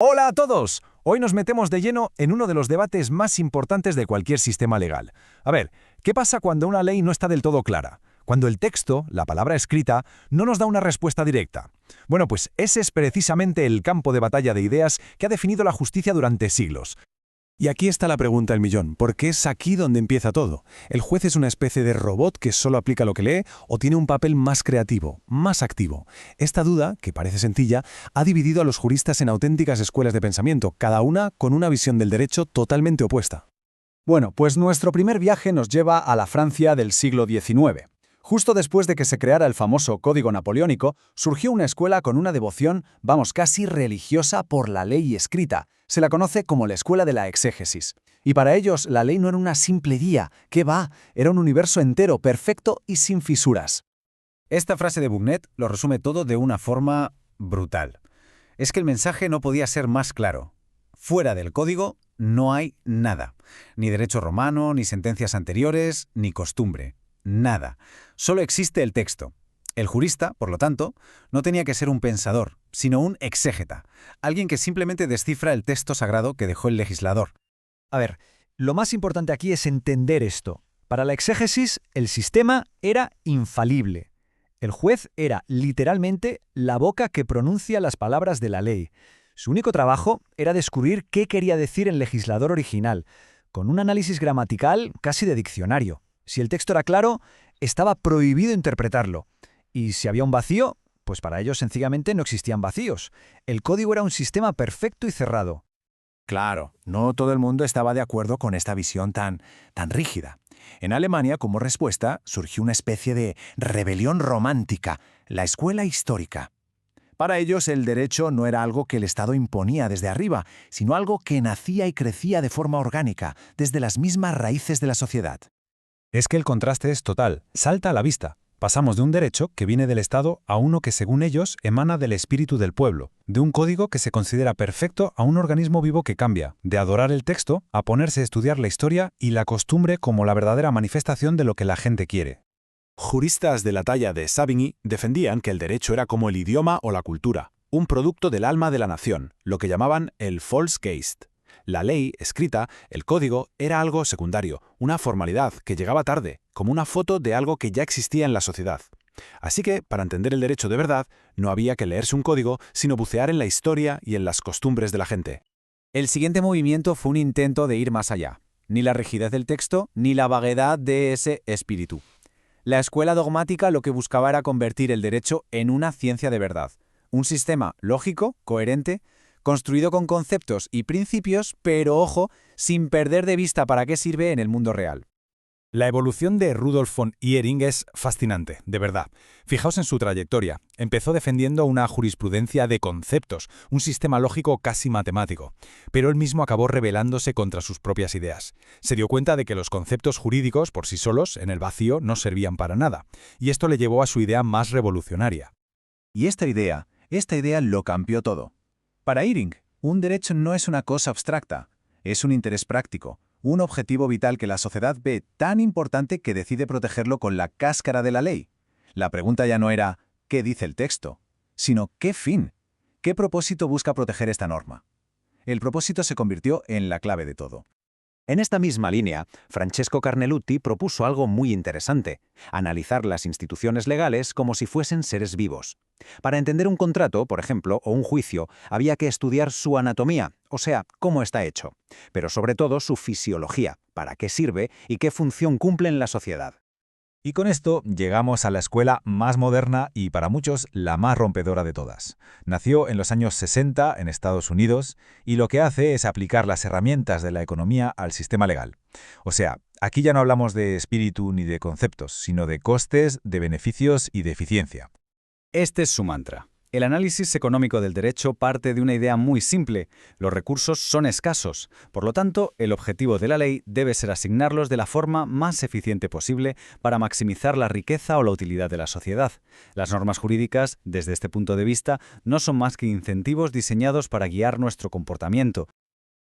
Hola a todos. Hoy nos metemos de lleno en uno de los debates más importantes de cualquier sistema legal. A ver, ¿qué pasa cuando una ley no está del todo clara? Cuando el texto, la palabra escrita, no nos da una respuesta directa. Bueno, pues ese es precisamente el campo de batalla de ideas que ha definido la justicia durante siglos. Y aquí está la pregunta del millón, porque es aquí donde empieza todo. ¿El juez es una especie de robot que solo aplica lo que lee o tiene un papel más creativo, más activo? Esta duda, que parece sencilla, ha dividido a los juristas en auténticas escuelas de pensamiento, cada una con una visión del derecho totalmente opuesta. Bueno, pues nuestro primer viaje nos lleva a la Francia del siglo XIX. Justo después de que se creara el famoso Código Napoleónico, surgió una escuela con una devoción, casi religiosa por la ley escrita. Se la conoce como la escuela de la exégesis. Y para ellos, la ley no era una simple guía, ¿qué va? Era un universo entero, perfecto y sin fisuras. Esta frase de Bugnet lo resume todo de una forma brutal. Es que el mensaje no podía ser más claro. Fuera del código no hay nada. Ni derecho romano, ni sentencias anteriores, ni costumbre. Nada. Solo existe el texto. El jurista, por lo tanto, no tenía que ser un pensador, sino un exégeta, alguien que simplemente descifra el texto sagrado que dejó el legislador. A ver, lo más importante aquí es entender esto. Para la exégesis, el sistema era infalible. El juez era literalmente la boca que pronuncia las palabras de la ley. Su único trabajo era descubrir qué quería decir el legislador original, con un análisis gramatical casi de diccionario. Si el texto era claro, estaba prohibido interpretarlo. Y si había un vacío, pues para ellos sencillamente no existían vacíos. El código era un sistema perfecto y cerrado. Claro, no todo el mundo estaba de acuerdo con esta visión tan rígida. En Alemania, como respuesta, surgió una especie de rebelión romántica, la escuela histórica. Para ellos, el derecho no era algo que el Estado imponía desde arriba, sino algo que nacía y crecía de forma orgánica, desde las mismas raíces de la sociedad. Es que el contraste es total, salta a la vista. Pasamos de un derecho que viene del Estado a uno que, según ellos, emana del espíritu del pueblo, de un código que se considera perfecto a un organismo vivo que cambia, de adorar el texto a ponerse a estudiar la historia y la costumbre como la verdadera manifestación de lo que la gente quiere. Juristas de la talla de Savigny defendían que el derecho era como el idioma o la cultura, un producto del alma de la nación, lo que llamaban el Volksgeist. La ley, escrita, el código, era algo secundario, una formalidad que llegaba tarde, como una foto de algo que ya existía en la sociedad. Así que, para entender el derecho de verdad, no había que leerse un código, sino bucear en la historia y en las costumbres de la gente. El siguiente movimiento fue un intento de ir más allá. Ni la rigidez del texto, ni la vaguedad de ese espíritu. La escuela dogmática lo que buscaba era convertir el derecho en una ciencia de verdad. Un sistema lógico, coherente, construido con conceptos y principios, pero ojo, sin perder de vista para qué sirve en el mundo real. La evolución de Rudolf von Ihering es fascinante, de verdad. Fijaos en su trayectoria. Empezó defendiendo una jurisprudencia de conceptos, un sistema lógico casi matemático, pero él mismo acabó rebelándose contra sus propias ideas. Se dio cuenta de que los conceptos jurídicos por sí solos, en el vacío, no servían para nada, y esto le llevó a su idea más revolucionaria. Y esta idea lo cambió todo. Para Ihring, un derecho no es una cosa abstracta, es un interés práctico, un objetivo vital que la sociedad ve tan importante que decide protegerlo con la cáscara de la ley. La pregunta ya no era ¿qué dice el texto?, sino ¿qué fin? ¿Qué propósito busca proteger esta norma? El propósito se convirtió en la clave de todo. En esta misma línea, Francesco Carnelutti propuso algo muy interesante: analizar las instituciones legales como si fuesen seres vivos. Para entender un contrato, por ejemplo, o un juicio, había que estudiar su anatomía, o sea, cómo está hecho, pero sobre todo su fisiología, para qué sirve y qué función cumple en la sociedad. Y con esto llegamos a la escuela más moderna y para muchos la más rompedora de todas. Nació en los años 60 en Estados Unidos y lo que hace es aplicar las herramientas de la economía al sistema legal. O sea, aquí ya no hablamos de espíritu ni de conceptos, sino de costes, de beneficios y de eficiencia. Este es su mantra. El análisis económico del derecho parte de una idea muy simple: los recursos son escasos, por lo tanto, el objetivo de la ley debe ser asignarlos de la forma más eficiente posible para maximizar la riqueza o la utilidad de la sociedad. Las normas jurídicas, desde este punto de vista, no son más que incentivos diseñados para guiar nuestro comportamiento.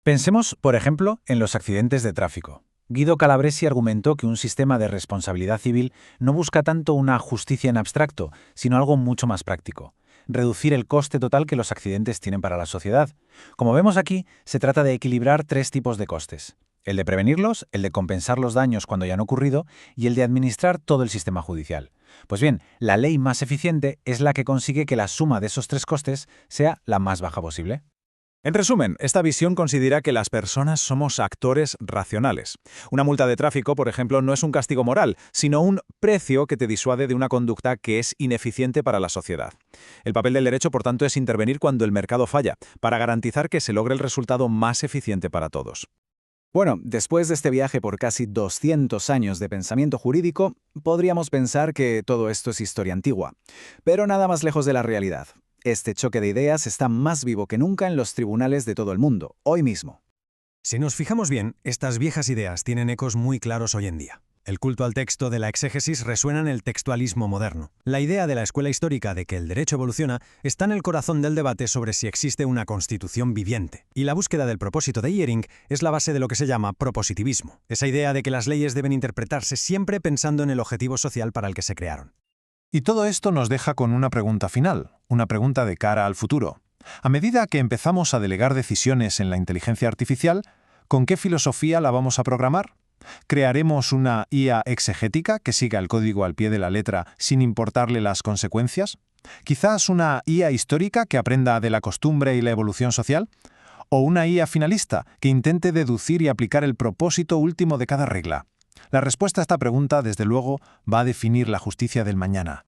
Pensemos, por ejemplo, en los accidentes de tráfico. Guido Calabresi argumentó que un sistema de responsabilidad civil no busca tanto una justicia en abstracto, sino algo mucho más práctico. reducir el coste total que los accidentes tienen para la sociedad. Como vemos aquí, se trata de equilibrar 3 tipos de costes: el de prevenirlos, el de compensar los daños cuando ya han ocurrido y el de administrar todo el sistema judicial. Pues bien, la ley más eficiente es la que consigue que la suma de esos 3 costes sea la más baja posible. En resumen, esta visión considera que las personas somos actores racionales. Una multa de tráfico, por ejemplo, no es un castigo moral, sino un precio que te disuade de una conducta que es ineficiente para la sociedad. El papel del derecho, por tanto, es intervenir cuando el mercado falla, para garantizar que se logre el resultado más eficiente para todos. Bueno, después de este viaje por casi 200 años de pensamiento jurídico, podríamos pensar que todo esto es historia antigua, pero nada más lejos de la realidad. Este choque de ideas está más vivo que nunca en los tribunales de todo el mundo, hoy mismo. Si nos fijamos bien, estas viejas ideas tienen ecos muy claros hoy en día. El culto al texto de la exégesis resuena en el textualismo moderno. La idea de la escuela histórica de que el derecho evoluciona está en el corazón del debate sobre si existe una constitución viviente. Y la búsqueda del propósito de Iering es la base de lo que se llama propositivismo, esa idea de que las leyes deben interpretarse siempre pensando en el objetivo social para el que se crearon. Y todo esto nos deja con una pregunta final, una pregunta de cara al futuro. A medida que empezamos a delegar decisiones en la inteligencia artificial, ¿con qué filosofía la vamos a programar? ¿Crearemos una IA exegética que siga el código al pie de la letra sin importarle las consecuencias? ¿Quizás una IA histórica que aprenda de la costumbre y la evolución social? ¿O una IA finalista que intente deducir y aplicar el propósito último de cada regla? La respuesta a esta pregunta, desde luego, va a definir la justicia del mañana.